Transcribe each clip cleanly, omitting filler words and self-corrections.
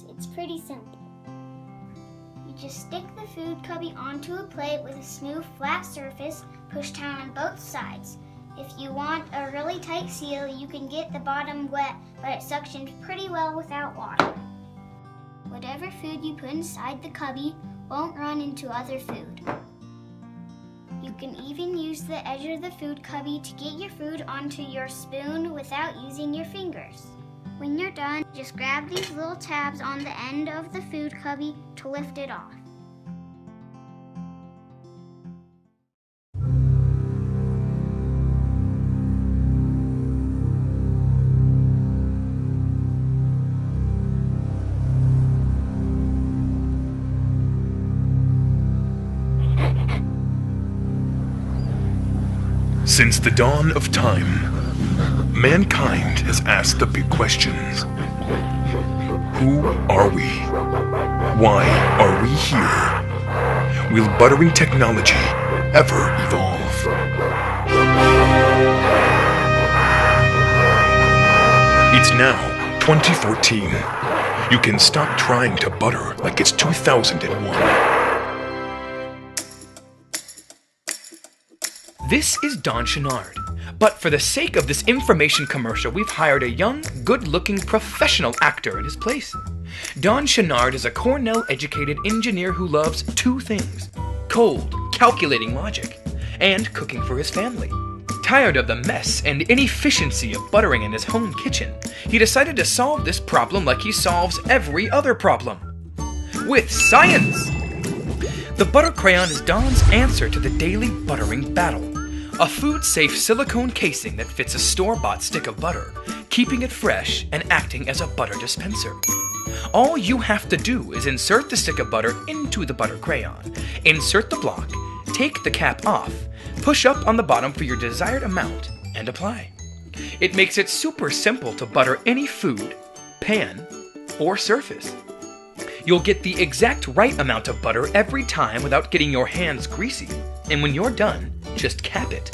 process. It's pretty simple. You just stick the food cubby onto a plate with a smooth, flat surface, push down on both sides. If you want a really tight seal, you can get the bottom wet, but it suctions pretty well without water. Whatever food you put inside the cubby won't run into other food. You can even use the edge of the food cubby to get your food onto your spoon without using your fingers. When you're done, just grab these little tabs on the end of the food cubby to lift it off. Since the dawn of time, mankind has asked the big questions. Who are we? Why are we here? Will buttering technology ever evolve? It's now 2014. You can stop trying to butter like it's 2001. This is Don Chenard, but for the sake of this information commercial, we've hired a young, good-looking professional actor in his place. Don Chenard is a Cornell-educated engineer who loves two things: cold, calculating logic, and cooking for his family. Tired of the mess and inefficiency of buttering in his home kitchen, he decided to solve this problem like he solves every other problem. With science! The butter crayon is Don's answer to the daily buttering battle. A food-safe silicone casing that fits a store-bought stick of butter, keeping it fresh and acting as a butter dispenser. All you have to do is insert the stick of butter into the butter crayon, insert the block, take the cap off, push up on the bottom for your desired amount, and apply. It makes it super simple to butter any food, pan, or surface. You'll get the exact right amount of butter every time without getting your hands greasy. And when you're done, just cap it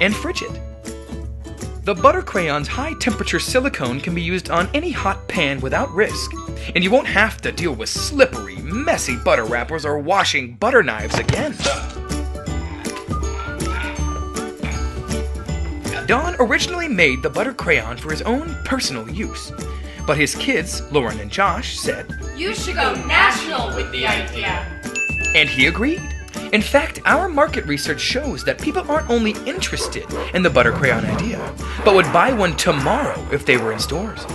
and fridge it. The butter crayon's high-temperature silicone can be used on any hot pan without risk, and you won't have to deal with slippery, messy butter wrappers or washing butter knives again. Don originally made the butter crayon for his own personal use, but his kids, Lauren and Josh, said, "You should go national with the idea." And he agreed. In fact, our market research shows that people aren't only interested in the butter crayon idea, but would buy one tomorrow if they were in stores.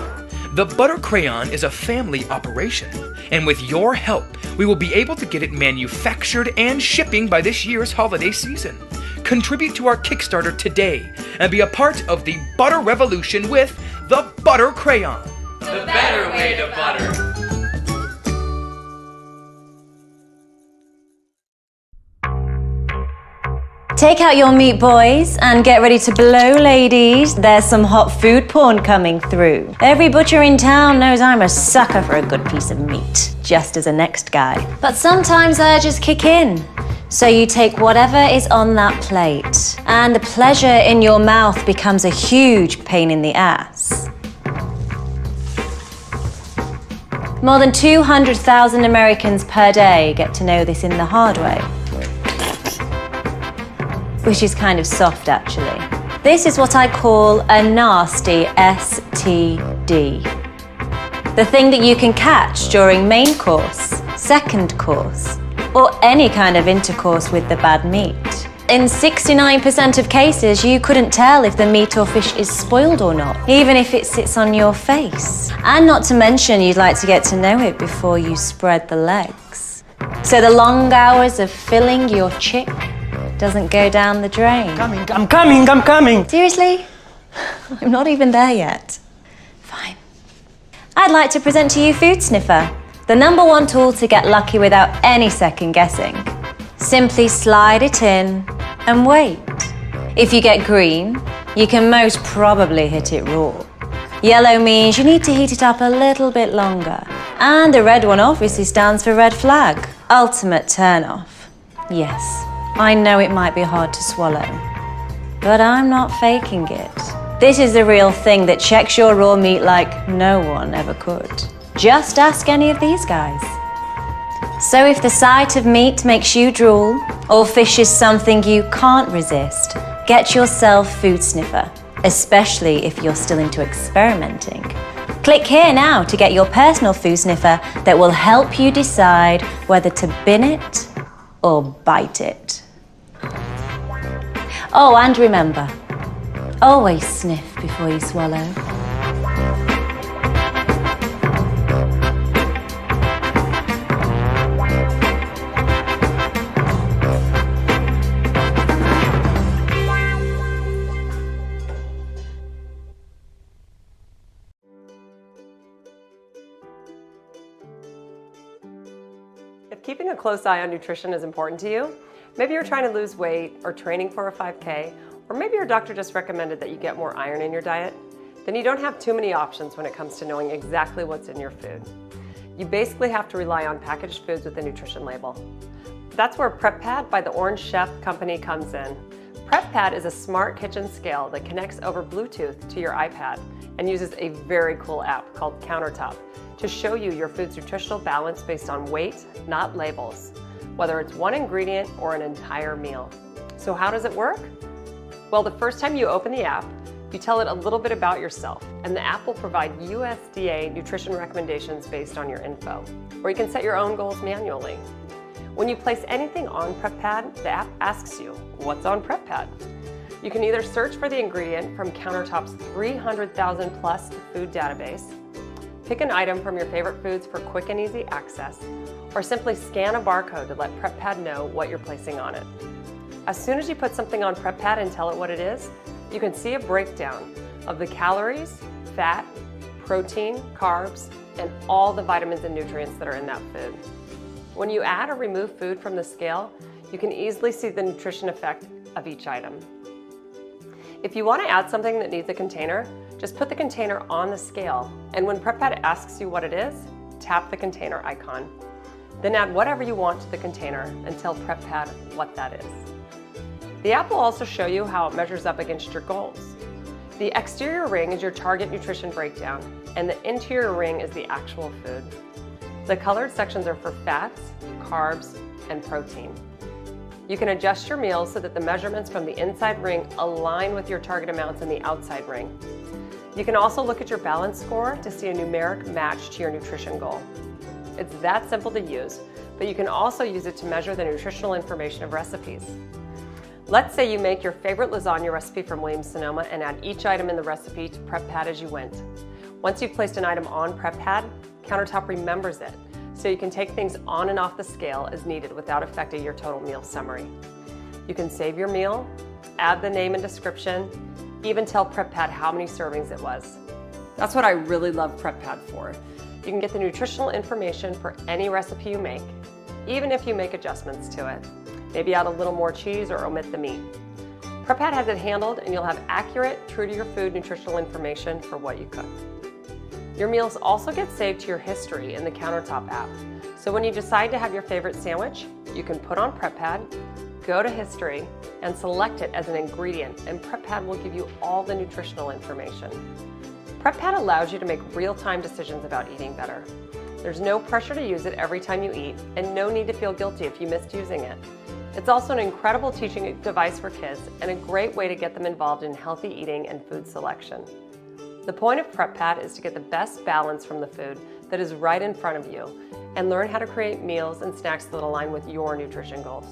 The butter crayon is a family operation, and with your help, we will be able to get it manufactured and shipping by this year's holiday season. Contribute to our Kickstarter today and be a part of the butter revolution with the butter crayon. The better way to butter. Take out your meat, boys, and get ready to blow, ladies. There's some hot food porn coming through. Every butcher in town knows I'm a sucker for a good piece of meat, just as the next guy. But sometimes urges kick in. So you take whatever is on that plate, and the pleasure in your mouth becomes a huge pain in the ass. More than 200,000 Americans per day get to know this in the hard way. Which is kind of soft, actually. This is what I call a nasty STD. The thing that you can catch during main course, second course, or any kind of intercourse with the bad meat. In 69% of cases, you couldn't tell if the meat or fish is spoiled or not, even if it sits on your face. And not to mention, you'd like to get to know it before you spread the legs. So the long hours of filling your chick doesn't go down the drain. I'm coming! Seriously? I'm not even there yet. Fine. I'd like to present to you Food Sniffer, the #1 tool to get lucky without any second guessing. Simply slide it in and wait. If you get green, you can most probably hit it raw. Yellow means you need to heat it up a little bit longer. And the red one obviously stands for red flag. Ultimate turn-off. Yes, I know it might be hard to swallow, but I'm not faking it. This is the real thing that checks your raw meat like no one ever could. Just ask any of these guys. So if the sight of meat makes you drool, or fish is something you can't resist, get yourself Food Sniffer, especially if you're still into experimenting. Click here now to get your personal Food Sniffer that will help you decide whether to bin it or bite it. Oh, and remember, always sniff before you swallow. If keeping a close eye on nutrition is important to you, maybe you're trying to lose weight or training for a 5K, or maybe your doctor just recommended that you get more iron in your diet, then you don't have too many options when it comes to knowing exactly what's in your food. You basically have to rely on packaged foods with a nutrition label. That's where Prep Pad by the Orange Chef company comes in. Prep Pad is a smart kitchen scale that connects over Bluetooth to your iPad and uses a very cool app called Countertop to show you your food's nutritional balance based on weight, not labels, whether it's one ingredient or an entire meal. So how does it work? Well, the first time you open the app, you tell it a little bit about yourself, and the app will provide USDA nutrition recommendations based on your info, or you can set your own goals manually. When you place anything on Prep Pad, the app asks you, what's on Prep Pad? You can either search for the ingredient from Countertop's 300,000 plus food database, pick an item from your favorite foods for quick and easy access, or simply scan a barcode to let Prep Pad know what you're placing on it. As soon as you put something on Prep Pad and tell it what it is, you can see a breakdown of the calories, fat, protein, carbs, and all the vitamins and nutrients that are in that food. When you add or remove food from the scale, you can easily see the nutrition effect of each item. If you want to add something that needs a container, just put the container on the scale, and when Prep Pad asks you what it is, tap the container icon. Then add whatever you want to the container and tell Prep Pad what that is. The app will also show you how it measures up against your goals. The exterior ring is your target nutrition breakdown, and the interior ring is the actual food. The colored sections are for fats, carbs, and protein. You can adjust your meals so that the measurements from the inside ring align with your target amounts in the outside ring. You can also look at your balance score to see a numeric match to your nutrition goal. It's that simple to use, but you can also use it to measure the nutritional information of recipes. Let's say you make your favorite lasagna recipe from Williams-Sonoma and add each item in the recipe to Prep Pad as you went. Once you've placed an item on Prep Pad, Countertop remembers it, so you can take things on and off the scale as needed without affecting your total meal summary. You can save your meal, add the name and description, even tell Prep Pad how many servings it was. That's what I really love Prep Pad for. You can get the nutritional information for any recipe you make, even if you make adjustments to it. Maybe add a little more cheese or omit the meat. Prep Pad has it handled, and you'll have accurate, true to your food nutritional information for what you cook. Your meals also get saved to your history in the Countertop app. So when you decide to have your favorite sandwich, you can put on Prep Pad, go to history, and select it as an ingredient, and Prep Pad will give you all the nutritional information. Prep Pad allows you to make real-time decisions about eating better. There's no pressure to use it every time you eat, and no need to feel guilty if you missed using it. It's also an incredible teaching device for kids and a great way to get them involved in healthy eating and food selection. The point of Prep Pad is to get the best balance from the food that is right in front of you and learn how to create meals and snacks that align with your nutrition goals.